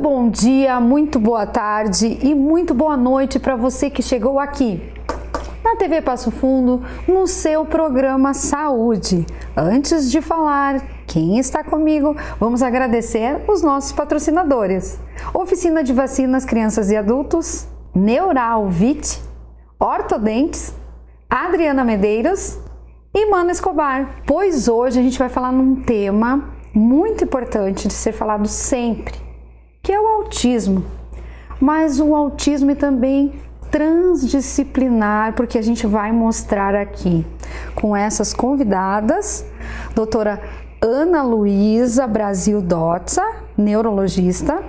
bom dia, muito boa tarde e muito boa noite para você que chegou aqui na TV Passo Fundo, no seu programa Saúde. Antes de falar quem está comigo, vamos agradecer os nossos patrocinadores. Oficina de Vacinas Crianças e Adultos, Neuralvit, Ortodentes, Adriana Medeiros e Mano Escobar. Pois hoje a gente vai falar num tema muito importante de ser falado sempre, que é o autismo. Mas o autismo é também transdisciplinar, porque a gente vai mostrar aqui com essas convidadas, doutora Ana Luísa Brasil Dotza, neurologista,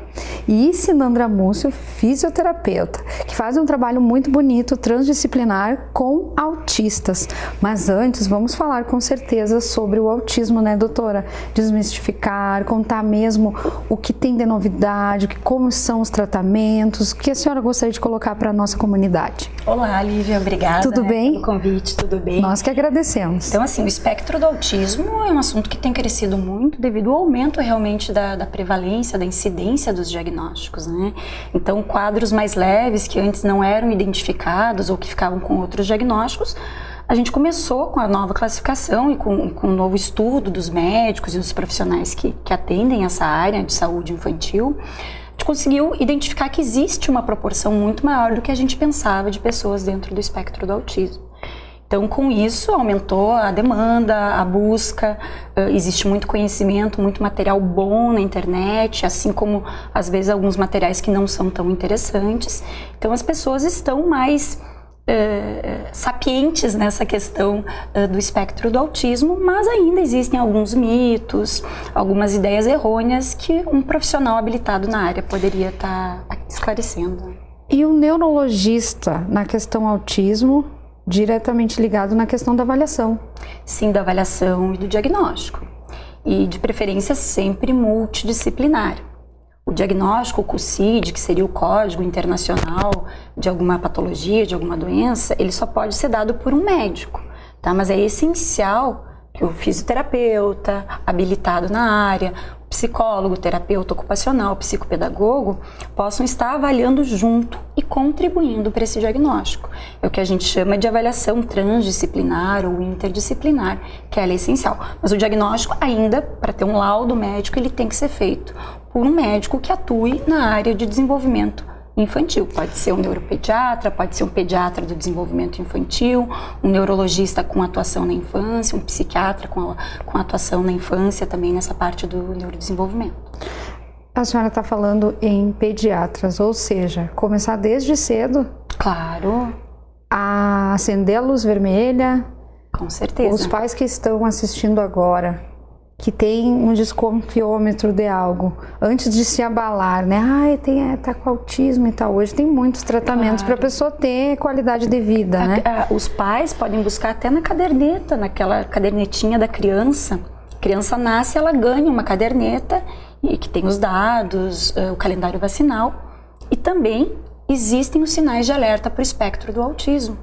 e Sinandra Múcio, fisioterapeuta, que faz um trabalho muito bonito, transdisciplinar com autistas. Mas antes, vamos falar com certeza sobre o autismo, né, doutora? Desmistificar, contar mesmo o que tem de novidade, como são os tratamentos, o que a senhora gostaria de colocar para a nossa comunidade. Olá, Lívia, obrigada. Tudo bem? Pelo convite, tudo bem? Nós que agradecemos. Então, assim, o espectro do autismo é um assunto que tem crescido muito devido ao aumento realmente da prevalência, da incidência dos diagnósticos, né? Então, quadros mais leves que antes não eram identificados ou que ficavam com outros diagnósticos, a gente começou com a nova classificação e com um novo estudo dos médicos e dos profissionais que atendem essa área de saúde infantil. A gente conseguiu identificar que existe uma proporção muito maior do que a gente pensava de pessoas dentro do espectro do autismo. Então, com isso, aumentou a demanda, a busca, existe muito conhecimento, muito material bom na internet, assim como, às vezes, alguns materiais que não são tão interessantes. Então, as pessoas estão mais sapientes nessa questão do espectro do autismo, mas ainda existem alguns mitos, algumas ideias errôneas que um profissional habilitado na área poderia estar esclarecendo. E o neurologista na questão autismo, diretamente ligado na questão da avaliação. Sim, da avaliação e do diagnóstico. E de preferência sempre multidisciplinar. O diagnóstico, o CUCID, que seria o Código Internacional de alguma patologia, de alguma doença, ele só pode ser dado por um médico, tá? Mas é essencial que o fisioterapeuta, habilitado na área, o psicólogo, terapeuta ocupacional, psicopedagogo, possam estar avaliando junto e contribuindo para esse diagnóstico. É o que a gente chama de avaliação transdisciplinar ou interdisciplinar, que ela é essencial. Mas o diagnóstico ainda, para ter um laudo médico, ele tem que ser feito por um médico que atue na área de desenvolvimento infantil. Pode ser um neuropediatra, pode ser um pediatra do desenvolvimento infantil, um neurologista com atuação na infância, um psiquiatra com atuação na infância também nessa parte do neurodesenvolvimento. A senhora está falando em pediatras, ou seja, começar desde cedo? Claro. A acender a luz vermelha? Com certeza. Os pais que estão assistindo agora, que tem um desconfiômetro de algo, antes de se abalar, né? Tá com autismo e tal. Hoje tem muitos tratamentos para a pessoa ter qualidade de vida, né? Os pais podem buscar até na caderneta, naquela cadernetinha da criança. A criança nasce, ela ganha uma caderneta e que tem os dados, o calendário vacinal. E também existem os sinais de alerta para o espectro do autismo.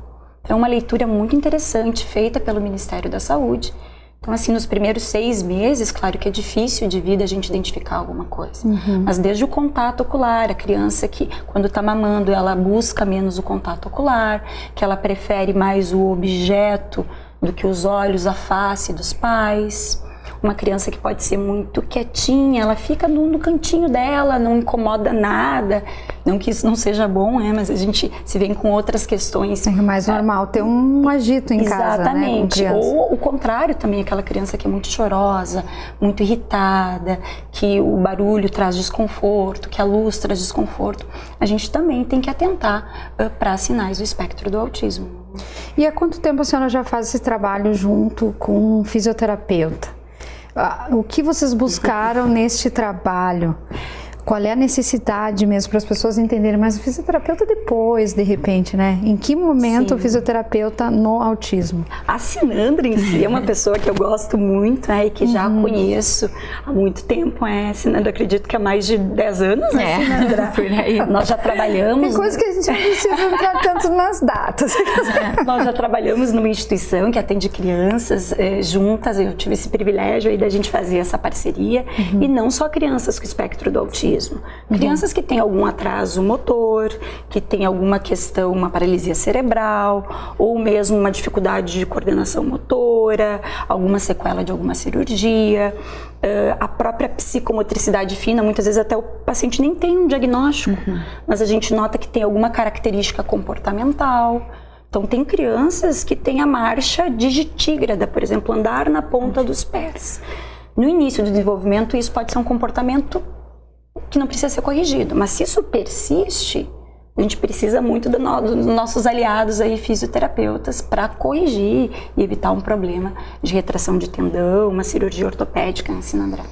É uma leitura muito interessante, feita pelo Ministério da Saúde. Então, assim, nos primeiros 6 meses, claro que é difícil de vida a gente identificar alguma coisa. Mas desde o contato ocular, a criança que, quando está mamando, ela busca menos o contato ocular, que ela prefere mais o objeto do que os olhos, a face dos pais. Uma criança que pode ser muito quietinha, ela fica no cantinho dela, não incomoda nada. Não que isso não seja bom, mas a gente se vê com outras questões. É mais normal ter um agito em casa, né, com criança. Ou o contrário também, aquela criança que é muito chorosa, muito irritada, que o barulho traz desconforto, que a luz traz desconforto. A gente também tem que atentar para sinais do espectro do autismo. E há quanto tempo a senhora já faz esse trabalho junto com um fisioterapeuta? O que vocês buscaram neste trabalho? Qual é a necessidade mesmo para as pessoas entenderem? Mas o fisioterapeuta depois, de repente, né? Em que momento o fisioterapeuta no autismo? A Sinandra em si é uma pessoa que eu gosto muito, né? E que já conheço há muito tempo. Sinandra, acredito que há mais de 10 anos, né, Sinandra? Por aí. Nós já trabalhamos... Tem coisa que a gente não precisa entrar tanto nas datas. Nós já trabalhamos numa instituição que atende crianças juntas. Eu tive esse privilégio aí da gente fazer essa parceria. E não só crianças com espectro do autismo, autismo. Crianças que têm algum atraso motor, que têm alguma questão, uma paralisia cerebral, ou mesmo uma dificuldade de coordenação motora, alguma sequela de alguma cirurgia, a própria psicomotricidade fina, muitas vezes até o paciente nem tem um diagnóstico, mas a gente nota que tem alguma característica comportamental. Então, tem crianças que têm a marcha digitígrada, por exemplo, andar na ponta dos pés. No início do desenvolvimento, isso pode ser um comportamento que não precisa ser corrigido, mas se isso persiste, a gente precisa muito dos nossos aliados aí, fisioterapeutas, para corrigir e evitar um problema de retração de tendão, uma cirurgia ortopédica, né, Sinandra?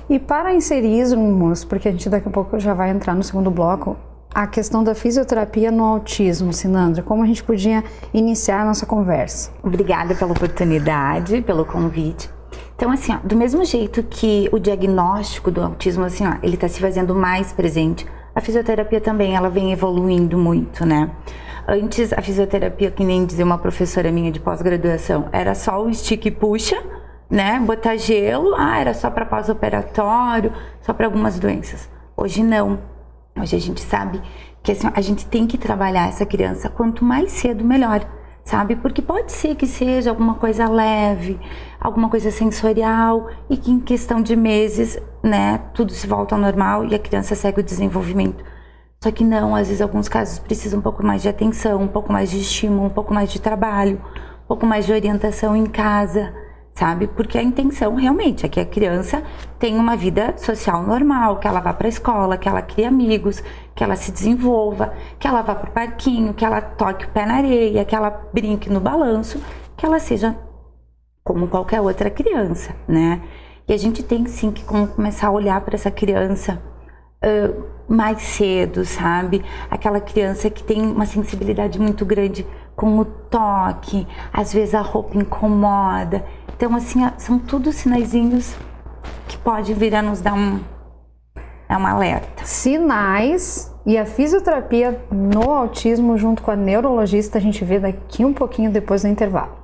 E para inserirmos, porque a gente daqui a pouco já vai entrar no segundo bloco, a questão da fisioterapia no autismo, Sinandra, como a gente podia iniciar a nossa conversa? Obrigada pela oportunidade, pelo convite. Então, assim, ó, do mesmo jeito que o diagnóstico do autismo, assim, ó, ele está se fazendo mais presente, a fisioterapia também, ela vem evoluindo muito, né? Antes, a fisioterapia, que nem dizia uma professora minha de pós-graduação, era só o estica e puxa, né? Botar gelo, era só para pós-operatório, só para algumas doenças. Hoje não. Hoje a gente sabe que assim, a gente tem que trabalhar essa criança quanto mais cedo, melhor, sabe? Porque pode ser que seja alguma coisa leve, alguma coisa sensorial e que em questão de meses, né, tudo se volta ao normal e a criança segue o desenvolvimento. Só que não, às vezes alguns casos precisam um pouco mais de atenção, um pouco mais de estímulo, um pouco mais de trabalho, um pouco mais de orientação em casa, sabe? Porque a intenção realmente é que a criança tenha uma vida social normal, que ela vá para a escola, que ela crie amigos, que ela se desenvolva, que ela vá para o parquinho, que ela toque o pé na areia, que ela brinque no balanço, que ela seja como qualquer outra criança, né? E a gente tem sim que começar a olhar para essa criança mais cedo, sabe? Aquela criança que tem uma sensibilidade muito grande com o toque, às vezes a roupa incomoda. Então, assim, são tudo sinaizinhos que pode vir a nos dar um alerta. Sinais, e a fisioterapia no autismo junto com a neurologista a gente vê daqui um pouquinho depois do intervalo.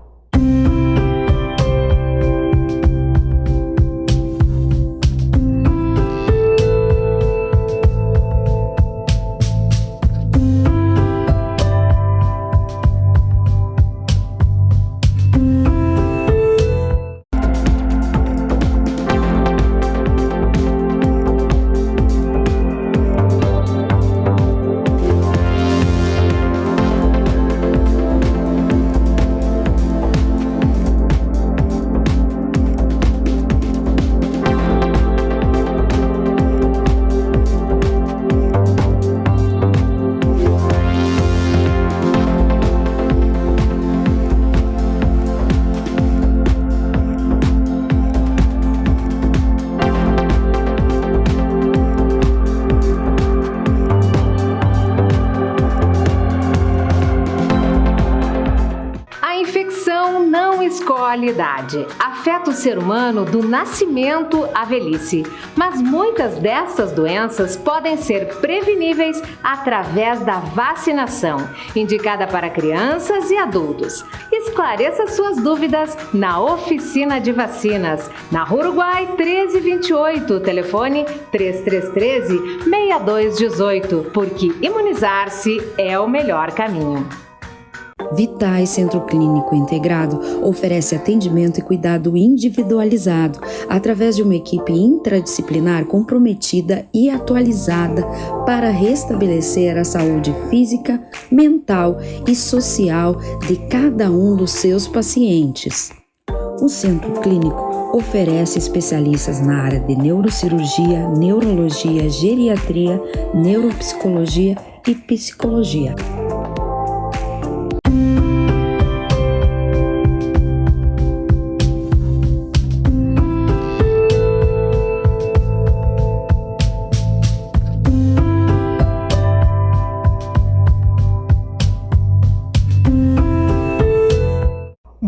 Afeta o ser humano do nascimento à velhice, mas muitas dessas doenças podem ser preveníveis através da vacinação, indicada para crianças e adultos. Esclareça suas dúvidas na Oficina de Vacinas, na Uruguai 1328, telefone 3313-6218, porque imunizar-se é o melhor caminho. Vitais Centro Clínico Integrado oferece atendimento e cuidado individualizado através de uma equipe interdisciplinar comprometida e atualizada para restabelecer a saúde física, mental e social de cada um dos seus pacientes. O Centro Clínico oferece especialistas na área de neurocirurgia, neurologia, geriatria, neuropsicologia e psicologia.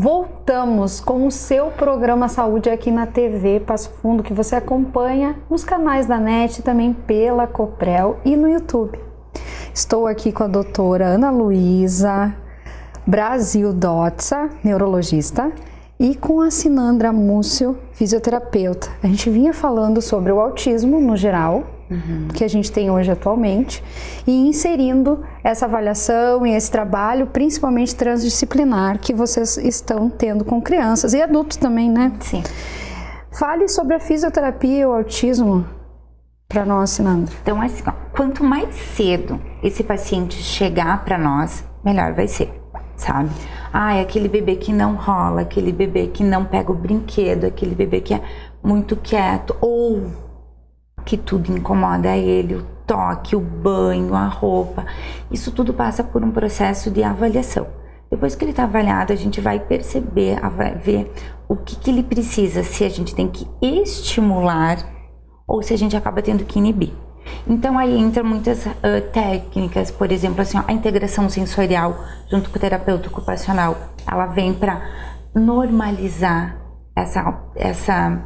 Voltamos com o seu programa Saúde aqui na TV Passo Fundo, que você acompanha nos canais da NET, também pela Coprel e no YouTube. Estou aqui com a doutora Ana Luísa Brasil Dotza, neurologista, e com a Sinandra Múcio, fisioterapeuta. A gente vinha falando sobre o autismo no geral, que a gente tem hoje atualmente, e inserindo essa avaliação e esse trabalho, principalmente transdisciplinar, que vocês estão tendo com crianças e adultos também, né? Sim. Fale sobre a fisioterapia e o autismo para nós, Sinandra. Então, assim, ó, quanto mais cedo esse paciente chegar para nós, melhor vai ser, sabe? É aquele bebê que não rola, aquele bebê que não pega o brinquedo, aquele bebê que é muito quieto, ou que tudo incomoda ele, o toque, o banho, a roupa. Isso tudo passa por um processo de avaliação. Depois que ele está avaliado, a gente vai perceber, vai ver o que ele precisa, se a gente tem que estimular ou se a gente acaba tendo que inibir. Então aí entram muitas técnicas, por exemplo, assim, a integração sensorial junto com o terapeuta ocupacional, ela vem para normalizar essa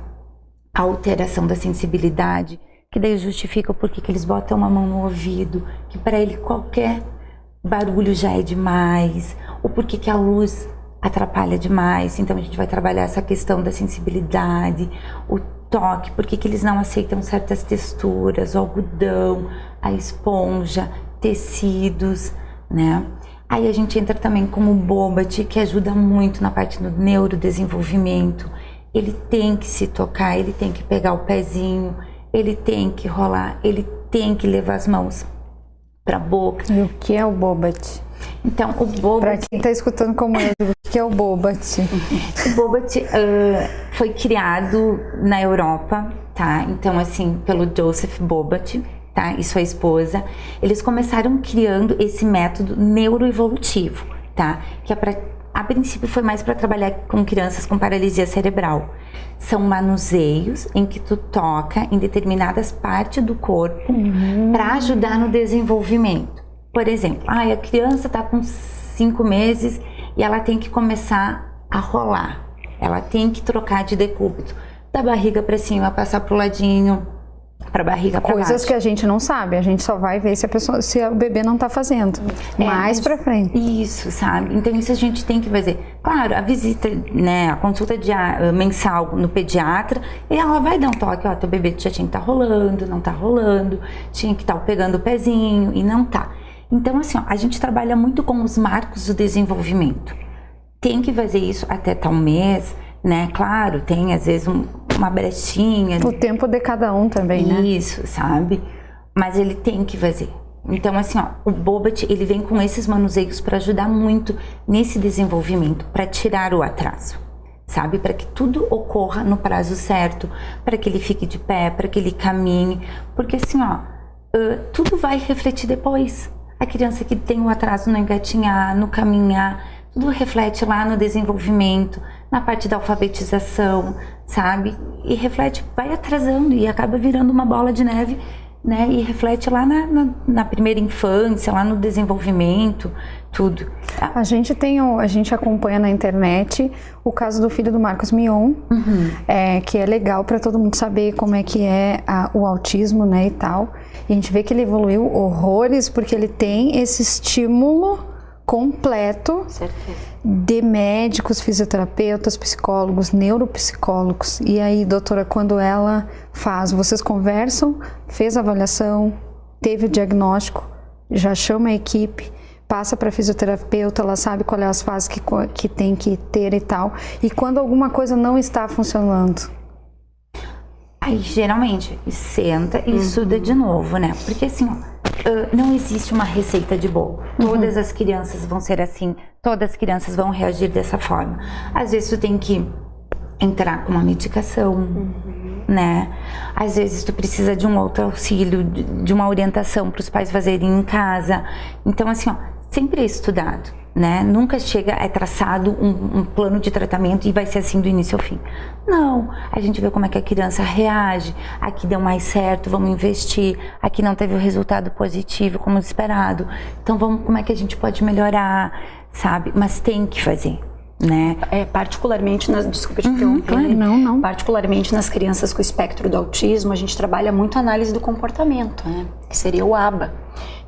alteração da sensibilidade, que daí justifica o porquê que eles botam uma mão no ouvido, que para ele qualquer barulho já é demais, ou porquê que a luz atrapalha demais. Então a gente vai trabalhar essa questão da sensibilidade, o toque, porque que eles não aceitam certas texturas, o algodão, a esponja, tecidos, né? Aí a gente entra também com o Bobat, que ajuda muito na parte do neurodesenvolvimento. Ele tem que se tocar, ele tem que pegar o pezinho, ele tem que rolar, ele tem que levar as mãos para a boca. E o que é o Bobat? Então, o Bobat... Para quem está escutando como eu, o que é o Bobat? O Bobat foi criado na Europa, tá? Então, assim, pelo Joseph Bobat, tá? E sua esposa. Eles começaram criando esse método neuroevolutivo, tá? Que a princípio foi mais para trabalhar com crianças com paralisia cerebral. São manuseios em que tu toca em determinadas partes do corpo para ajudar no desenvolvimento. Por exemplo, a criança está com 5 meses e ela tem que começar a rolar. Ela tem que trocar de decúbito. Da barriga para cima, passar pro ladinho, para barriga para baixo. Coisas que a gente não sabe, a gente só vai ver se o bebê não está fazendo. Mais para frente. Isso, sabe? Então isso a gente tem que fazer. Claro, a visita, né, a consulta mensal no pediatra, e ela vai dar um toque, teu bebê já tinha que estar rolando, não está rolando, tinha que estar pegando o pezinho e não tá. Então, assim, a gente trabalha muito com os marcos do desenvolvimento. Tem que fazer isso até tal mês, né? Claro, tem às vezes uma brechinha. O tempo de cada um também, né? Isso, sabe? Mas ele tem que fazer. Então, assim, o Bobat, ele vem com esses manuseios para ajudar muito nesse desenvolvimento, para tirar o atraso, sabe? Para que tudo ocorra no prazo certo, para que ele fique de pé, para que ele caminhe. Porque, assim, tudo vai refletir depois. A criança que tem um atraso no engatinhar, no caminhar, tudo reflete lá no desenvolvimento, na parte da alfabetização, sabe? E reflete, vai atrasando e acaba virando uma bola de neve, né? E reflete lá na primeira infância, lá no desenvolvimento, tudo. A gente acompanha na internet o caso do filho do Marcos Mion, que é legal para todo mundo saber como é que é o autismo, né, e tal. E a gente vê que ele evoluiu horrores porque ele tem esse estímulo completo de médicos, fisioterapeutas, psicólogos, neuropsicólogos. E aí, doutora, quando ela vocês conversam, fez a avaliação, teve o diagnóstico, já chama a equipe, passa para a fisioterapeuta, ela sabe qual é as fases que tem que ter e tal. E quando alguma coisa não está funcionando? Aí, geralmente, senta e estuda de novo, né? Porque assim, não existe uma receita de bolo. Todas as crianças vão ser assim, todas as crianças vão reagir dessa forma. Às vezes tu tem que entrar com uma medicação, né? Às vezes tu precisa de um outro auxílio, de uma orientação para os pais fazerem em casa. Então, assim, sempre é estudado, né? Nunca é traçado um plano de tratamento e vai ser assim do início ao fim. Não, a gente vê como é que a criança reage. Aqui deu mais certo, vamos investir. Aqui não teve o resultado positivo como esperado. Então como é que a gente pode melhorar, sabe? Mas tem que fazer, né? Particularmente desculpa te interromper. Claro, não. Particularmente nas crianças com espectro do autismo, a gente trabalha muito a análise do comportamento, né? Que seria o ABA,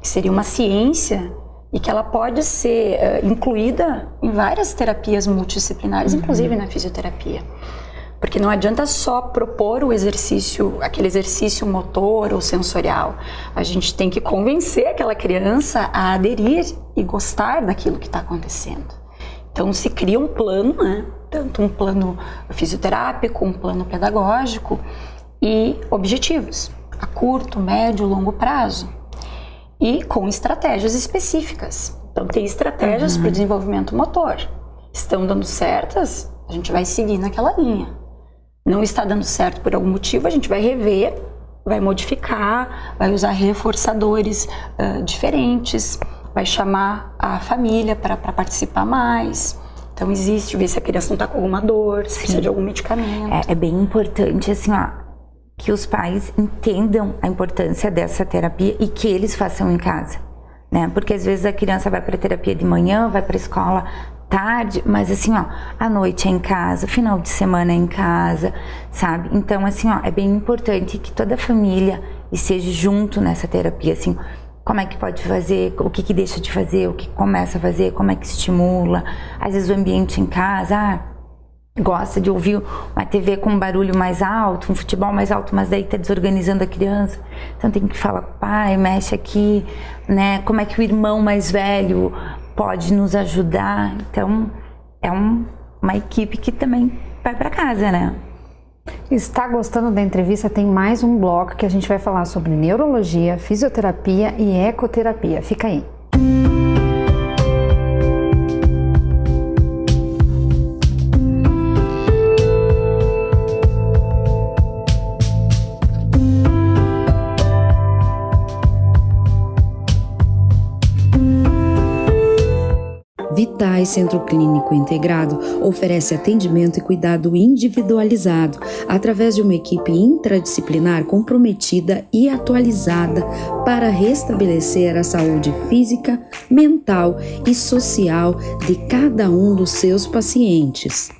que seria uma ciência e que ela pode ser incluída em várias terapias multidisciplinares, inclusive na fisioterapia. Porque não adianta só propor o exercício, aquele exercício motor ou sensorial. A gente tem que convencer aquela criança a aderir e gostar daquilo que está acontecendo. Então se cria um plano, né? Tanto um plano fisioterápico, um plano pedagógico e objetivos a curto, médio, longo prazo. E com estratégias específicas. Então tem estratégias para o desenvolvimento motor. Estão dando certas, a gente vai seguir naquela linha. Não está dando certo por algum motivo, a gente vai rever, vai modificar, vai usar reforçadores diferentes, vai chamar a família para participar mais. Então existe, ver se a criança não está com alguma dor, se precisa de algum medicamento. É bem importante, assim, que os pais entendam a importância dessa terapia e que eles façam em casa, né? Porque às vezes a criança vai para terapia de manhã, vai para a escola tarde, mas assim, à noite é em casa, final de semana é em casa, sabe? Então, assim, é bem importante que toda a família esteja junto nessa terapia, assim, como é que pode fazer, o que deixa de fazer, o que começa a fazer, como é que estimula. Às vezes o ambiente em casa, gosta de ouvir uma TV com um barulho mais alto, um futebol mais alto, mas daí tá desorganizando a criança. Então tem que falar, pai, mexe aqui, né? Como é que o irmão mais velho pode nos ajudar? Então é uma equipe que também vai para casa, né? Está gostando da entrevista? Tem mais um bloco que a gente vai falar sobre neurologia, fisioterapia e ecoterapia. Fica aí. Vitais Centro Clínico Integrado oferece atendimento e cuidado individualizado através de uma equipe interdisciplinar comprometida e atualizada para restabelecer a saúde física, mental e social de cada um dos seus pacientes.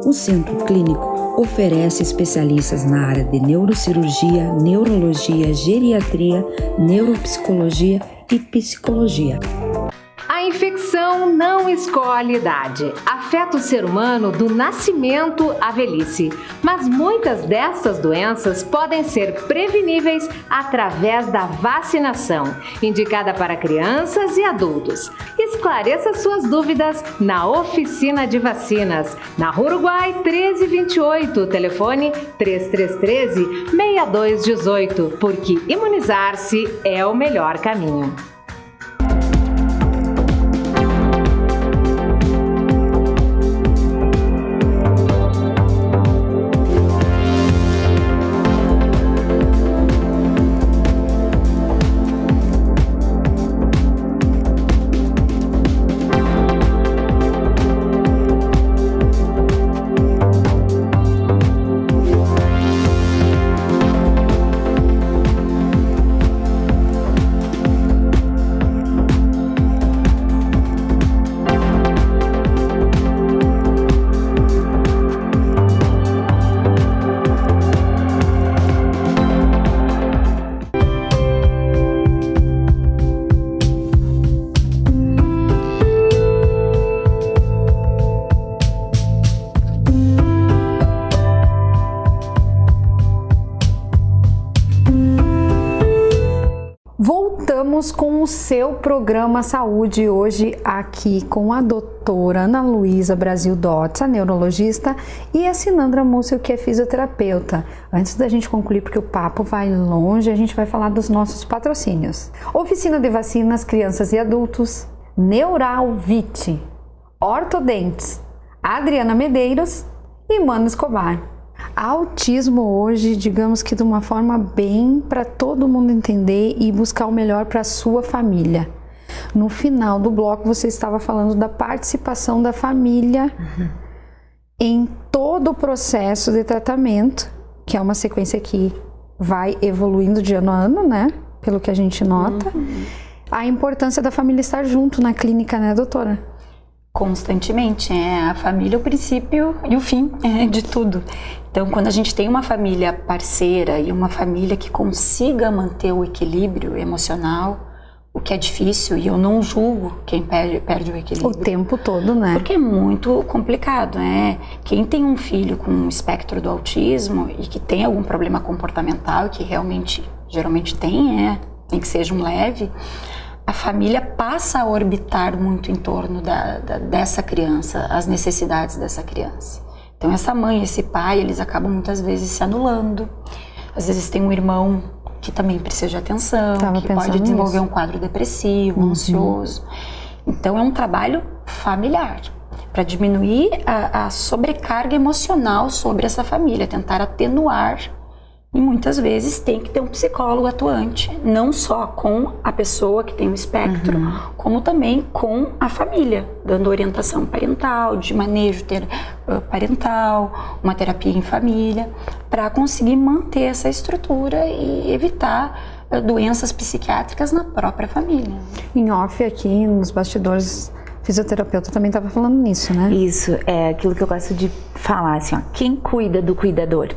O Centro Clínico oferece especialistas na área de neurocirurgia, neurologia, geriatria, neuropsicologia e psicologia. A infecção não escolhe idade. Afeta o ser humano do nascimento à velhice. Mas muitas dessas doenças podem ser preveníveis através da vacinação, indicada para crianças e adultos. Esclareça suas dúvidas na Oficina de Vacinas, na Rua Uruguai 1328, telefone 3313-6218, porque imunizar-se é o melhor caminho. Voltamos com o seu programa Saúde, hoje aqui com a doutora Ana Luísa Brasil Dotz, a neurologista, e a Sinandra Múcio, que é fisioterapeuta. Antes da gente concluir, porque o papo vai longe, a gente vai falar dos nossos patrocínios. Oficina de Vacinas, Crianças e Adultos, Neuralvit, Ortodentes, Adriana Medeiros e Mano Escobar. Autismo hoje, digamos que de uma forma bem para todo mundo entender e buscar o melhor para a sua família. No final do bloco você estava falando da participação da família em todo o processo de tratamento, que é uma sequência que vai evoluindo de ano a ano, né? Pelo que a gente nota. A importância da família estar junto na clínica, né, doutora? Constantemente, a família é o princípio e o fim de tudo. Então, quando a gente tem uma família parceira e uma família que consiga manter o equilíbrio emocional, o que é difícil, e eu não julgo quem perde o equilíbrio. O tempo todo, né? Porque é muito complicado, né? Quem tem um filho com um espectro do autismo e que tem algum problema comportamental, que realmente, geralmente tem que seja um leve, a família passa a orbitar muito em torno dessa criança, as necessidades dessa criança. Então essa mãe, esse pai, eles acabam muitas vezes se anulando. Às vezes tem um irmão que também precisa de atenção, que pode desenvolver um quadro depressivo, ansioso. Então é um trabalho familiar para diminuir a sobrecarga emocional sobre essa família, tentar atenuar. E muitas vezes tem que ter um psicólogo atuante, não só com a pessoa que tem o espectro, como também com a família, dando orientação parental, de manejo parental, uma terapia em família, para conseguir manter essa estrutura e evitar doenças psiquiátricas na própria família. Em off aqui, nos bastidores, fisioterapeuta também estava falando nisso, né? Isso, é aquilo que eu gosto de falar, assim, ó, quem cuida do cuidador?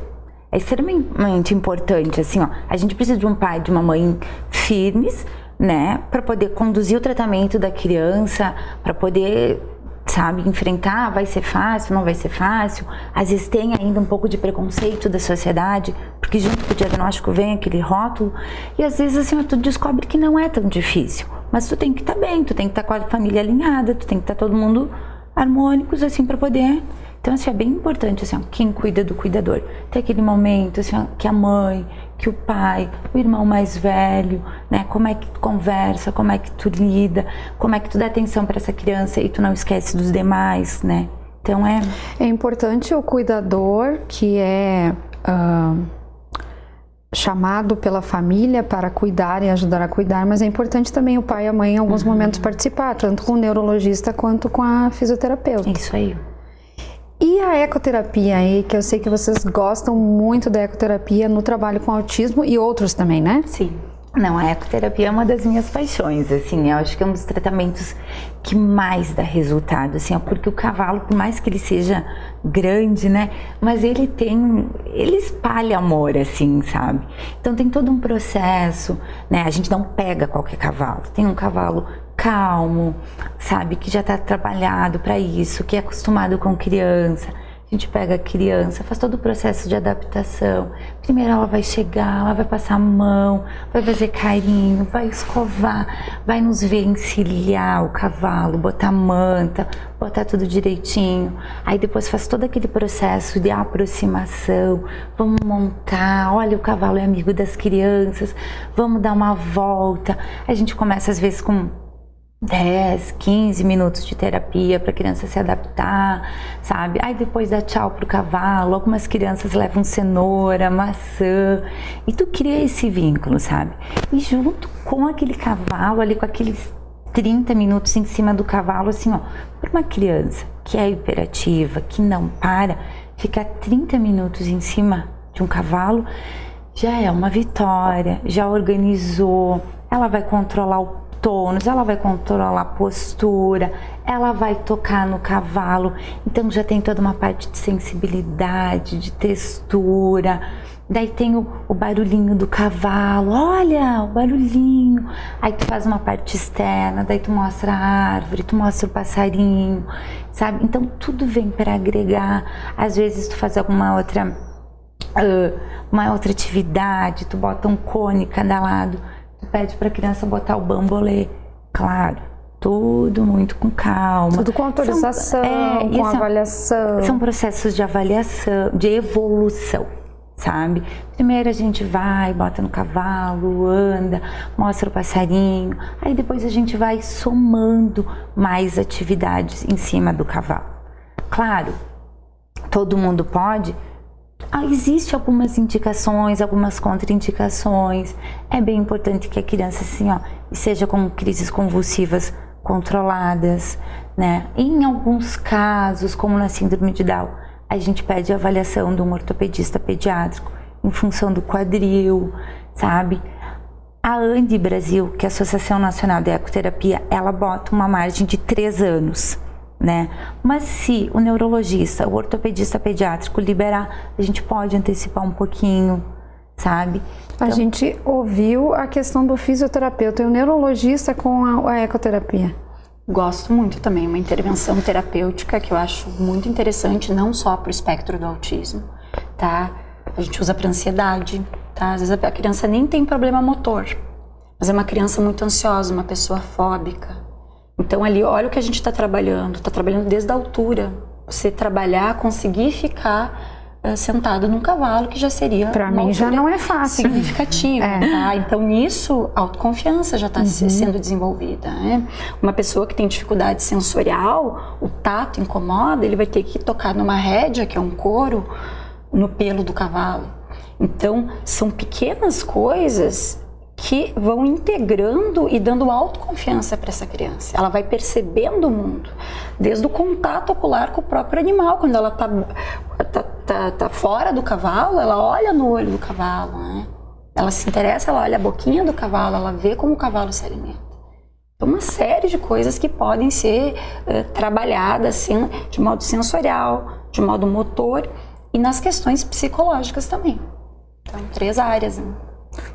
É extremamente importante, assim, ó, a gente precisa de um pai e de uma mãe firmes, né, para poder conduzir o tratamento da criança, para poder, sabe, enfrentar, vai ser fácil, não vai ser fácil. Às vezes tem ainda um pouco de preconceito da sociedade, porque junto com o diagnóstico vem aquele rótulo, e às vezes, assim, ó, tu descobre que não é tão difícil, mas tu tem que estar bem, tu tem que estar com a família alinhada, tu tem que estar todo mundo harmônicos, assim, para poder... Então, assim, é bem importante, assim, ó, quem cuida do cuidador. Tem aquele momento, assim, ó, que a mãe, que o pai, o irmão mais velho, né, como é que tu conversa, como é que tu lida, como é que tu dá atenção para essa criança e tu não esquece dos demais, né? Então, é importante o cuidador que é chamado pela família para cuidar e ajudar a cuidar, mas é importante também o pai e a mãe em alguns momentos participar, tanto com o neurologista quanto com a fisioterapeuta. Isso aí. E a ecoterapia aí, que eu sei que vocês gostam muito da ecoterapia no trabalho com autismo e outros também, né? Sim. Não, a ecoterapia é uma das minhas paixões, assim, eu acho que é um dos tratamentos que mais dá resultado, assim, porque o cavalo, por mais que ele seja grande, né, mas ele espalha amor, assim, sabe? Então tem todo um processo, né, a gente não pega qualquer cavalo, tem um cavalo calmo, sabe, que já está trabalhado para isso, que é acostumado com criança. A gente pega a criança, faz todo o processo de adaptação. Primeiro ela vai chegar, ela vai passar a mão, vai fazer carinho, vai escovar, vai nos ver encilhar o cavalo, botar manta, botar tudo direitinho. Aí depois faz todo aquele processo de aproximação, vamos montar, olha, o cavalo é amigo das crianças, vamos dar uma volta. A gente começa às vezes com 10, 15 minutos de terapia para a criança se adaptar, sabe? Aí depois dá tchau pro cavalo, algumas crianças levam cenoura, maçã, e tu cria esse vínculo, sabe? E junto com aquele cavalo, ali com aqueles 30 minutos em cima do cavalo, assim, ó, para uma criança que é hiperativa, que não para, ficar 30 minutos em cima de um cavalo já é uma vitória, já organizou, ela vai controlar o tônus, ela vai controlar a postura, ela vai tocar no cavalo, então já tem toda uma parte de sensibilidade, de textura. Daí tem o barulhinho do cavalo, olha o barulhinho. Aí tu faz uma parte externa, daí tu mostra a árvore, tu mostra o passarinho, sabe? Então tudo vem para agregar. Às vezes tu faz alguma outra atividade, tu bota um cone cada lado, tu pede para a criança botar o bambolê, claro, tudo muito com calma. Tudo com autorização, com avaliação. São processos de avaliação, de evolução, sabe? Primeiro a gente vai, bota no cavalo, anda, mostra o passarinho, aí depois a gente vai somando mais atividades em cima do cavalo. Claro, todo mundo pode. Existem algumas indicações, algumas contraindicações. É bem importante que a criança, assim, ó, seja com crises convulsivas controladas, né? Em alguns casos, como na síndrome de Down, a gente pede a avaliação de um ortopedista pediátrico em função do quadril, sabe? A ANDI Brasil, que é a Associação Nacional de Ecoterapia, ela bota uma margem de 3 anos. Né? Mas se o neurologista, o ortopedista pediátrico liberar, a gente pode antecipar um pouquinho, sabe? A gente ouviu a questão do fisioterapeuta e o neurologista com a ecoterapia. Gosto muito também, uma intervenção terapêutica que eu acho muito interessante, não só para o espectro do autismo, tá? A gente usa para ansiedade, tá? Às vezes a criança nem tem problema motor, mas é uma criança muito ansiosa, uma pessoa fóbica. Então ali, olha o que a gente está trabalhando desde a altura. Você trabalhar, conseguir ficar sentado num cavalo, que já seria... Para mim já não é fácil. Significativa, tá? Então nisso, a autoconfiança já está sendo desenvolvida, né? Uma pessoa que tem dificuldade sensorial, o tato incomoda, ele vai ter que tocar numa rédea, que é um couro, no pelo do cavalo. Então, são pequenas coisas que vão integrando e dando autoconfiança para essa criança. Ela vai percebendo o mundo, desde o contato ocular com o próprio animal. Quando ela tá fora do cavalo, ela olha no olho do cavalo, né? Ela se interessa, ela olha a boquinha do cavalo, ela vê como o cavalo se alimenta. Então, uma série de coisas que podem ser trabalhadas de modo sensorial, de modo motor e nas questões psicológicas também. Então, 3 áreas, né?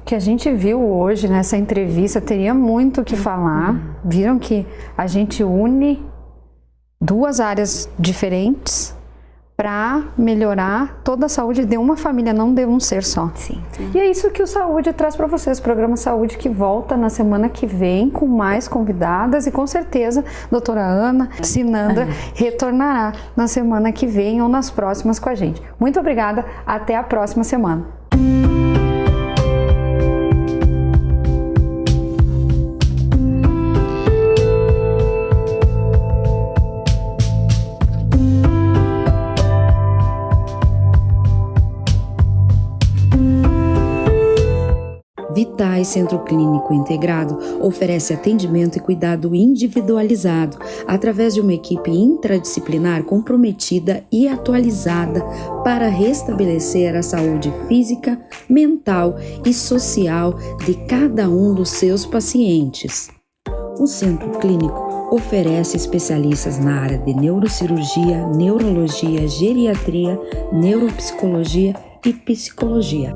O que a gente viu hoje nessa entrevista teria muito o que falar. Viram que a gente une 2 áreas diferentes para melhorar toda a saúde de uma família, não de um ser só. Sim. E é isso que o Saúde traz para vocês, o programa Saúde, que volta na semana que vem com mais convidadas e com certeza a doutora Ana Sinandra retornará na semana que vem ou nas próximas com a gente. Muito obrigada, até a próxima semana. Vitais Centro Clínico Integrado oferece atendimento e cuidado individualizado através de uma equipe interdisciplinar comprometida e atualizada para restabelecer a saúde física, mental e social de cada um dos seus pacientes. O Centro Clínico oferece especialistas na área de neurocirurgia, neurologia, geriatria, neuropsicologia e psicologia.